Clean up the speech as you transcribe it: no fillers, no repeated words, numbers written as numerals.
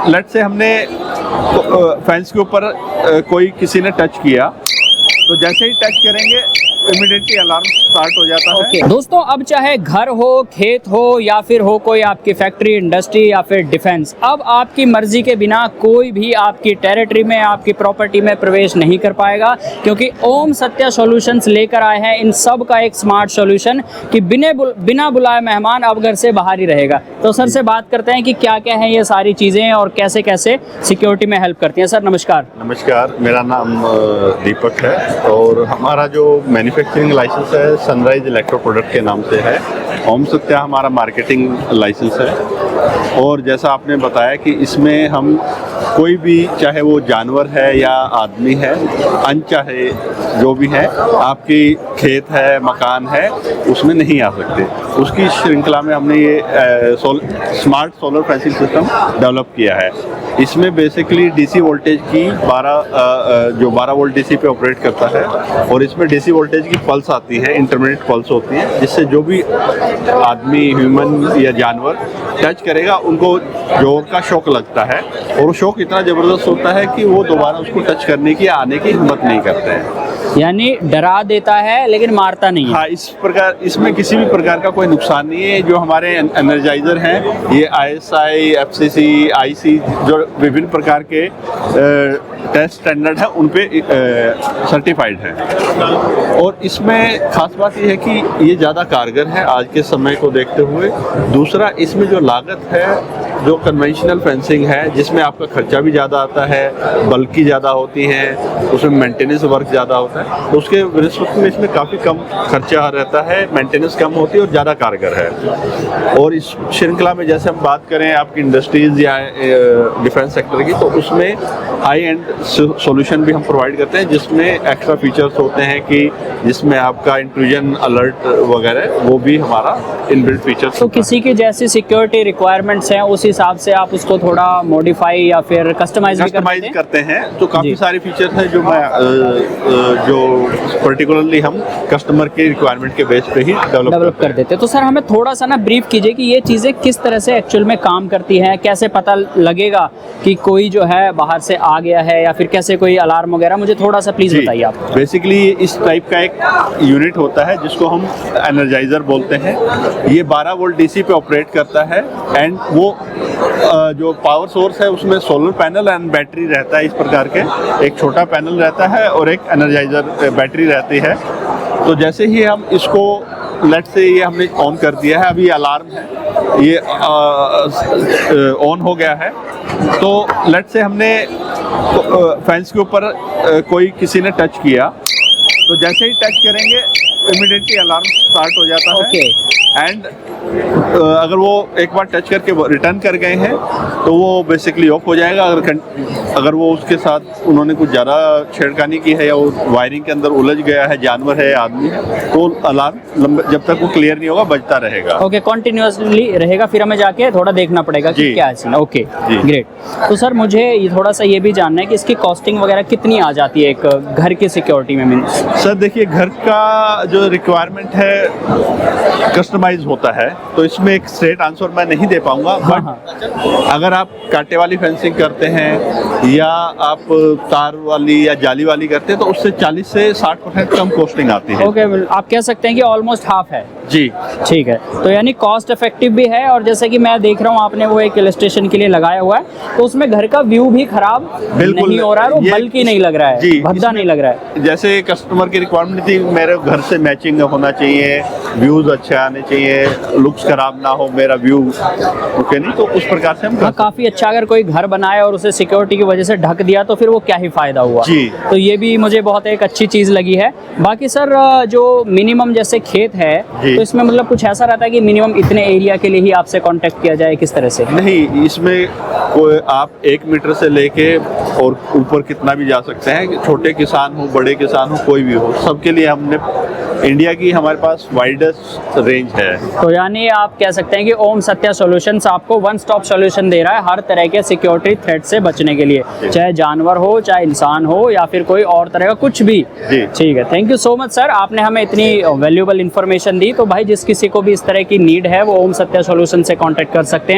Late से हमने fence के ऊपर कोई किसी ने टच किया, तो जैसे ही टच करेंगे इमीडिएटली अलार्म स्टार्ट हो जाता है। दोस्तों, अब चाहे घर हो, खेत हो या फिर हो कोई आपकी फैक्ट्री, इंडस्ट्री या फिर डिफेंस, अब आपकी मर्जी के बिना कोई भी आपकी टेरिटरी में, आपकी प्रॉपर्टी में प्रवेश नहीं कर पाएगा, क्योंकि ओम सत्या सॉल्यूशंस लेकर आए हैं इन सब का एक स्मार्ट सॉल्यूशन कि बिना बुलाए मेहमान अब घर से बाहर ही रहेगा। तो सर से बात करते हैं कि क्या क्या है ये सारी चीज़ें और कैसे कैसे सिक्योरिटी में हेल्प करती हैं। सर नमस्कार। नमस्कार, मेरा नाम दीपक है और हमारा जो मैन्युफैक्चरिंग लाइसेंस है सनराइज इलेक्ट्रो प्रोडक्ट के नाम से है। ओम सत्या हमारा मार्केटिंग लाइसेंस है और जैसा आपने बताया कि इसमें हम कोई भी, चाहे वो जानवर है या आदमी है, अनचाहे जो भी है, आपकी खेत है, मकान है, उसमें नहीं आ सकते। उसकी श्रृंखला में हमने ये smart solar fencing system develop किया है। इसमें बेसिकली डीसी वोल्टेज की 12 वोल्ट डीसी पे ऑपरेट करता है और इसमें डीसी वोल्टेज की पल्स आती है, इंटरमिटेंट पल्स होती है, जिससे जो भी आदमी, ह्यूमन या जानवर टच करेगा उनको जोर का शॉक लगता है और वो शॉक इतना ज़बरदस्त होता है कि वो दोबारा उसको टच करने की, आने की हिम्मत नहीं करते हैं। यानी डरा देता है लेकिन मारता नहीं है। हाँ, इस प्रकार इसमें किसी भी प्रकार का कोई नुकसान नहीं है। जो हमारे एनर्जाइजर हैं ये ISI, FCC, IC जो विभिन्न प्रकार के टेस्ट स्टैंडर्ड है उन पे सर्टिफाइड है। और इसमें खास बात ये है कि ये ज़्यादा कारगर है आज के समय को देखते हुए। दूसरा, इसमें जो लागत है, जो कन्वेंशनल फेंसिंग है जिसमें आपका खर्चा भी ज़्यादा आता है, बल्कि ज़्यादा होती हैं, उसमें मेंटेनेंस वर्क ज़्यादा होता है, तो उसके रिस्पेक्ट में इसमें काफ़ी कम खर्चा रहता है, मेंटेनेंस कम होती है और ज़्यादा कारगर है। और इस श्रृंखला में जैसे हम बात करें आपकी इंडस्ट्रीज़ या डिफेंस सेक्टर की, तो उसमें हाई एंड सॉल्यूशन भी हम प्रोवाइड करते हैं जिसमें एक्स्ट्रा फीचर्स होते हैं कि जिसमें आपका इंट्रूजन अलर्ट वगैरह वो भी हमारा इनबिल्ट फीचर्स। तो किसी की जैसी सिक्योरिटी रिक्वायरमेंट्स हैं उस हिसाब से आप उसको थोड़ा मॉडिफाई या फिर कस्टमाइज करते हैं। तो काफ़ी सारे फीचर्स हैं जो पर्टिकुलरली हम कस्टमर के रिक्वायरमेंट के बेस पे ही डेवलप कर देते हैं। तो सर हमें थोड़ा सा ना ब्रीफ कीजिए कि ये चीज़ें किस तरह से एक्चुअल में काम करती हैं, कैसे पता लगेगा कि कोई जो है बाहर से आ गया है या फिर कैसे कोई अलार्म वगैरह, मुझे थोड़ा सा प्लीज़ बताइए आप। बेसिकली इस टाइप का एक यूनिट होता है जिसको हम एनर्जाइजर बोलते हैं। ये 12 वोल्ट डीसी पे ऑपरेट करता है एंड वो जो पावर सोर्स है उसमें सोलर पैनल एंड बैटरी रहता है। इस प्रकार के एक छोटा पैनल रहता है और एक एनर्जाइजर बैटरी रहती है। तो जैसे ही हम इसको लेट से ये हमने ऑन कर दिया है, अभी अलार्म है, ये ऑन हो गया है। तो लेट से हमने फेंस के ऊपर कोई किसी ने टच किया, तो जैसे ही टच करेंगे इमीडिएटली अलार्म स्टार्ट हो जाता है। एंड अगर वो एक बार टच करके रिटर्न कर गए हैं तो वो बेसिकली ऑफ हो जाएगा। अगर वो उसके साथ उन्होंने कुछ ज़्यादा छेड़खानी की है या वो वायरिंग के अंदर उलझ गया है, जानवर है, आदमी है, तो अलार्म जब तक वो क्लियर नहीं होगा बजता रहेगा। ओके, कंटिन्यूअसली रहेगा, फिर हमें जाके थोड़ा देखना पड़ेगा कि क्या है। Okay great. तो सर मुझे ये थोड़ा सा ये भी जानना है कि इसकी कॉस्टिंग वगैरह कितनी आ जाती है एक घर की सिक्योरिटी में। मीन्स सर देखिए, घर का जो रिक्वायरमेंट है कस्टमाइज होता है, तो इसमें एक स्ट्रेट आंसर मैं नहीं दे पाऊंगा। बट अगर आप कांटे वाली फेंसिंग करते हैं या आप तार वाली या जाली वाली करते हैं तो उससे 40 से 60% कम कॉस्टिंग आती है। ओके, आप कह सकते हैं कि ऑलमोस्ट हाफ है। जी ठीक है, तो यानी कॉस्ट इफेक्टिव भी है। और जैसे कि मैं देख रहा हूँ आपने वो एक इलस्ट्रेशन के लिए लगाया हुआ है, तो उसमें घर का व्यू भी खराब नहीं हो रहा है, वो बल्कि नहीं लग रहा है, भद्दा नहीं लग रहा है। जैसे कस्टमर की रिक्वायरमेंट थी, मेरे घर से मैचिंग होना चाहिए, व्यूज अच्छे आने चाहिए, लुक्स खराब ना हो, मेरा व्यू ओके नहीं, तो उस प्रकार से हम काफी अच्छा। अगर कोई घर बनाए और उसे सिक्योरिटी की वजह से ढक दिया तो फिर वो क्या ही फायदा हुआ। जी, तो ये भी मुझे बहुत एक अच्छी चीज लगी है। बाकी सर जो मिनिमम जैसे खेत है तो इसमें मतलब कुछ ऐसा रहता है कि मिनिमम इतने एरिया के लिए ही आपसे कांटेक्ट किया जाए, किस तरह से? नहीं, इसमें कोई आप 1 मीटर से लेके और ऊपर कितना भी जा सकते हैं। छोटे किसान हो, बड़े किसान हो, कोई भी हो, सबके लिए हमने इंडिया की हमारे पास वाइडेस्ट रेंज है। तो यानी आप कह सकते हैं कि ओम सत्या सॉल्यूशंस आपको वन स्टॉप सॉल्यूशन दे रहा है हर तरह के सिक्योरिटी थ्रेट से बचने के लिए, चाहे जानवर हो, चाहे इंसान हो या फिर कोई और तरह का कुछ भी। ठीक है, thank you so much sir, आपने हमें इतनी वैल्यूएबल इन्फॉर्मेशन दी। तो भाई जिस किसी को भी इस तरह की नीड है वो ओम सत्या सॉल्यूशन से कॉन्टेक्ट कर सकते हैं।